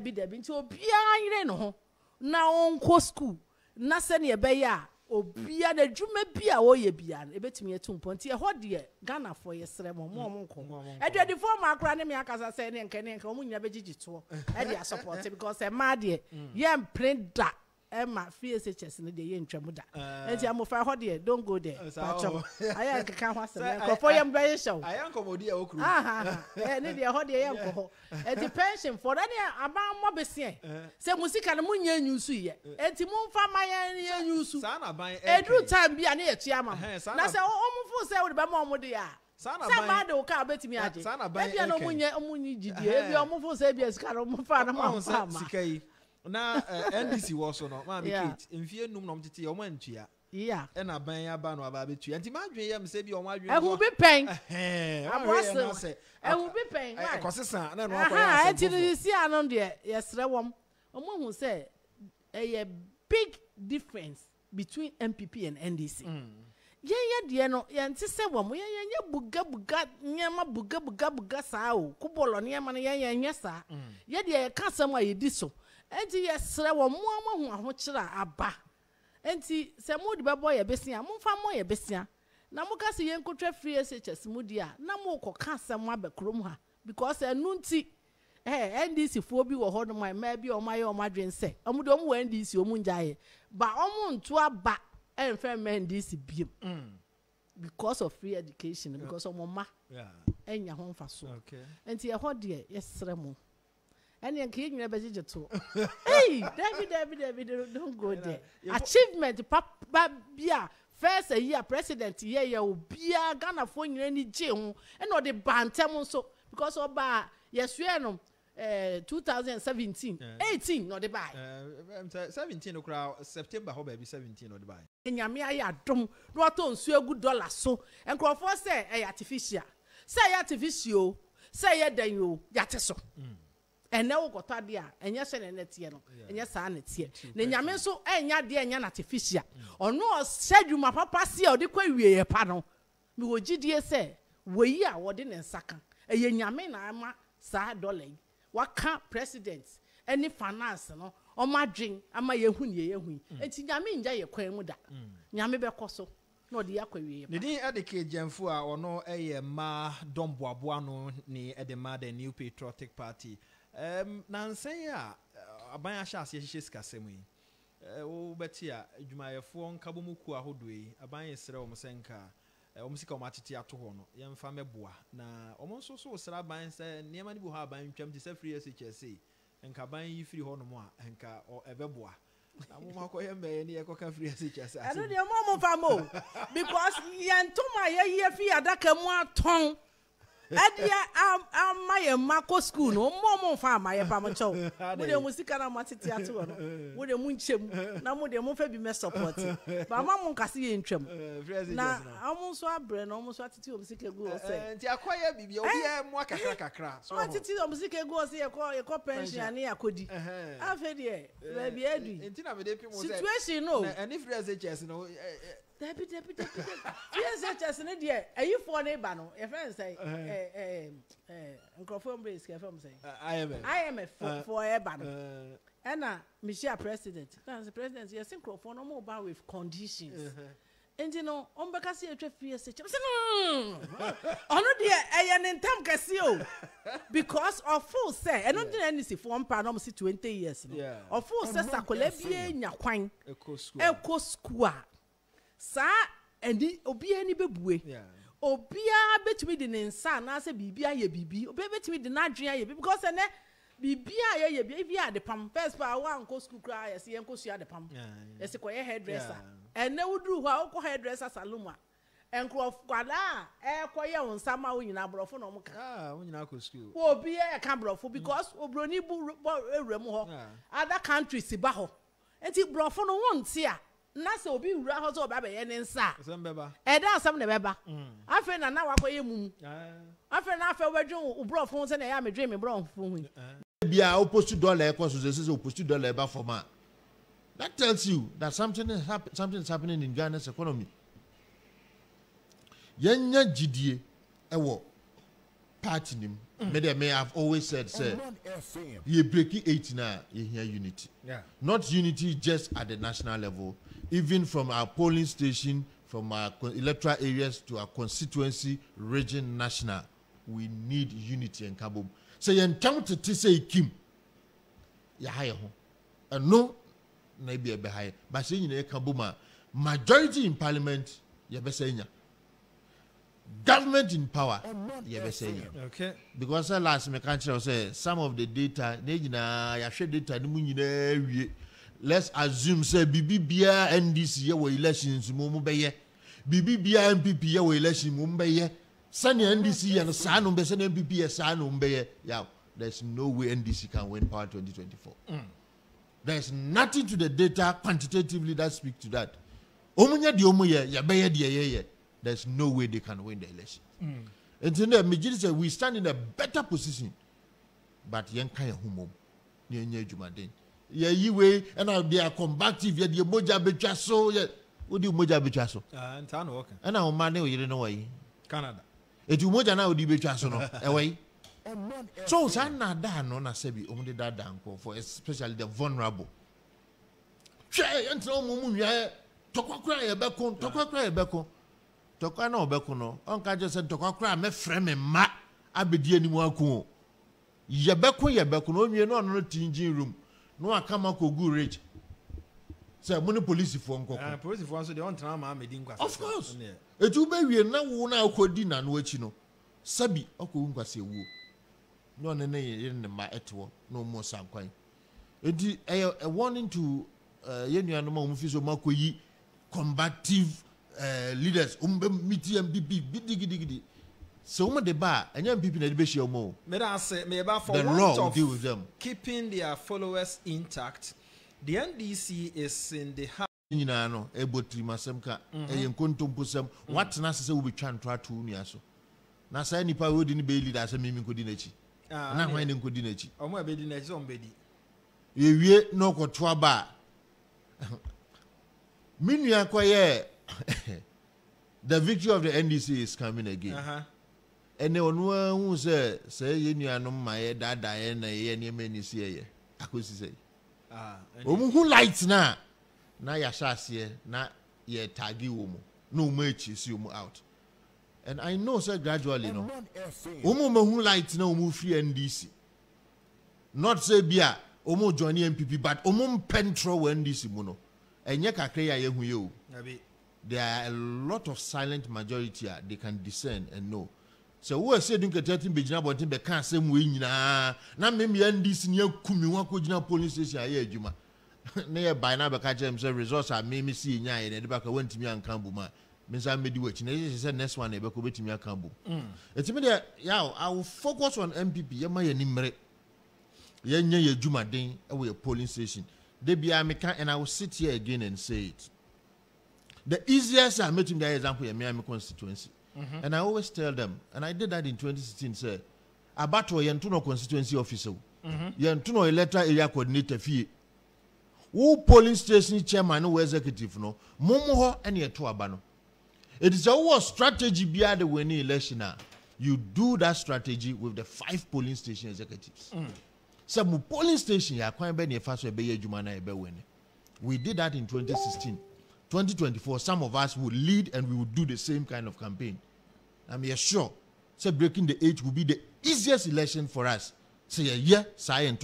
Debbie nti obia yire no ho na onko school na se ne be ya obia na dwuma bia wo ye bia no ebetimi etumpo nti e ho de Ghana for yesre mo nko edwedi form akra ne me akasa se ne nke omu nya begigito e de support because e ma de ye print da Emma FSHS ne de ye ntwam da enti amofa ho de don't go there pacho aya keka ho asem ko for yam be show aya nkomodi e okru ne de ho de ye nko enti pension for that aban mo besie se musika ne munya nyusu ye enti mumfa mayan ye nyusu sa na ban edru time bia ne ye tuama na se omufo se wo de be mo mo de ya sa ma de o ka betimi age bia no munyi gidie bia omufo se bia sika no mumfa na ma sika yi na NDC was no ma me Kate mfie num no mtete o mantua yeah e na ban ya ba no aba betua nti ma dwen yam se bi o ma dwen e hu bi pen abose e hu bi pen e kosesa na no akoya enti ni si anon de yesre wom omo hu se a big difference between MPP and NDC ye de no ye nti se wom ye buga nyema buga saa o kubolo nyema no ye nye saa ye de ka sam a ye di so enti yesre wom mo hu ahokira aba enti se mo de bebo ye besia mo fa mo ye besia na mo ka se ye nkotwa free SHS mu dia na mo koka asem abekrom ha because enu nti NDC fo bi wo ho no ma bi o ma ye o ma dwen se omo de omo wa NDC omo njaye ba omo nto aba enfe ma NDC biem because of free education because omo ma enya ho mfa so enti ye ho de yesre mo and you can't never to. Hey, David, don't go there. Achievement, Papa Bia, first a year president, yeah, Bia, Ghana for you any jail, and not the bantam so because of bar, yes, we are 2017, 18, not the buy. 17 o'clock, September, how baby 17 or the buy. And Yamia, don't on so good dollar so, and Crawford say, artificial. Say artificial, say then you, yateso. And now got dia and yes and netie no and yes an netie na nyame so enya de enya na artificial ono said you my papa see o de kwa wie pa no me wo gidie se we a wo de ne nsaka eye nyame na ama sa dollar waka president any finance no o madwen ama yehu ne yehu enti nyame nja ye kwan mu da nyame be koso na o de yakwa wie pa ne adike jamfu a ono eye ma domboaboa no ni edema the New Patriotic Party Nancy aban ashas ye sikasemu yi wo beti a adwumayefo nkabomuku ahodoi aban yesere o msenka o msika o matete ato ho no yemfa meboa na o monso so sere aban se niema ni bu ha aban twam ti se free SHS enka ban yi free ho no mo a enka o ebeboa na mo makoye mbe ne yekoka free SHS I know the mo famo because yentoma ye fi adaka mu aton Edia amaye mako school no mo fa amaye pa mo chow mo de musika na matete ato no mo de mu nchem na mo de mo fa bi me support ba ma mo nkase ye ntwam na amun so abre na mo so atete musika gu o se nti akoye bibia obi e mo kakra so atete musika gu o se ye ko pension na yakodi afa de ba bi adu nti na me de pi mo se situation no any free SHS no Debbie. Yes, ne dear. Are you for neighbor no? Your friend say, Uncle Brace, say, I am a forever. Anna, Michelle President. That's the president. Yes, for no more with conditions. And you know, on because you trip free SHS. No, dear, I am in time Casio because of full say, I don't do anything for 1 pound, almost 20 years. Yeah, of full says, I could let be in your coin, Eco Square. Sa endi obi ani bebue obia betumi de nsa na se bibia ye bibi obi betumi de na adwen ye bibi because ene bibia ye bibia de pam first pa wa nko school cry ye se enko sua de pam ye se koye hairdresser ene wuduru ho a ko hairdresser salon a enko kwala e koye wonsa ma wo nyina brofo no mo ka wo nyina ko school obi e ka brofo because obroni bu ewrem ho other countries ba ho enti brofo no won ti a na se obi wura ho so ba be ye nsa asembeba da asam ne beba afi na wakoye mum afi na afi wadwun ubrofo se na ya medwe me brofo hu bia opposite dollar e cost so opposite dollar ba for man that tells you that something is happening in Ghana's economy yenya gidie e wo party nim May have always said, sir, you break 8 now, you hear unity. Yeah. Not unity just at the national level, even from our polling station, from our electoral areas to our constituency, region, national. We need unity in Kabum. So you encounter to say Kim. Yahaya home. And no, maybe a behind. But saying in Kabuma, majority in parliament, Yabesanya. Government in power, Yabesanya. Okay. Because last me country say some of the data, I share data, let's assume say BBBA NDC elections Mumbai, BBBA MPP election Mumbai, Sunny NDC and Sanum Besan MPP Sanum. Yeah, there's no way NDC can win power 2024. There's nothing to the data quantitatively that speak to that. Omunya di omuye, yabeye di yeye. There's no way they can win the election. And then the majority say we stand in a better position, but yen kaya humo, nye jumaden. Ye way and now they are combative. Ye di moja bechaso. Ye udi moja bechaso. And town working. And now man you don't know why. Canada. Etu moja na udi bechaso no. Away. So sana da no na sebi omude da danko for especially the vulnerable. Che entro mumu ya tokwa ye bekon tokwa ye bekon. Tokwa na obeko no onka je se tokwa me frame ma abedi animu akun. Ye bekon no nwie no tingin room. No akama ko gu rage. Say money police for nkoko. Police for so they want to ma medin kwase. Of course. Etu be wie na wo na akodi na no achi no. Sabi akọ nkwase wo. No ne ne ma etwo no mo sankwan. Enti a warning to yenuanom a umfi so makoyi combative leaders miti MPP bidigidi. So the bar and young people in the bishop more. The law will deal with them. Keeping their followers intact. The NDC is in the house. You know, able to masemka, a contum pusam. What Nasa will be trying to try to Niaso. Nasa any power didn't be leaders and miming Kodinachi. Not minding Kodinachi. Or my bed in a zombie. You no Kotwaba. Minya Kwaye. The victory of the NDC is coming again. And no one who say you know my dad and any many see. I could say, who lights now? Now ya shasi na ye tagi woman. No much is you out. And I know sir gradually no. Who lights no move free NDC. Not say bia omo johnny MPP, but pentro NDC mono. And yeka kreya ye hu you. There are a lot of silent majority they can discern and know. So who are saying that you begin but they can't say we na maybe NDC near Kumiwa Kujina police station here Juma. Near by now because themselves resources are maybe see nya and the back went to me and Kambuma. Means I made watch. They said next one ebe ko betimi akambu. It's me there yeah I will focus on MPP yema ye nimre. Ye nya ye Juma den e a polling station. They be American and I will sit here again and say it. The easiest I met him the example in Miami constituency. And I always tell them, and I did that in 2016, sir, about Yentuno constituency officer, Yentuno electoral area coordinator fee, who polling station chairman, who executive, no, Momoho and Yetuabano. It is our strategy behind the winning election. You do that strategy with the 5 polling station executives. Some polling station, ya quite be fast be Jumana ebe winning. We did that in 2016. 2024, some of us will lead and we will do the same kind of campaign. I'm sure. So breaking the age will be the easiest election for us. Say, yeah, science.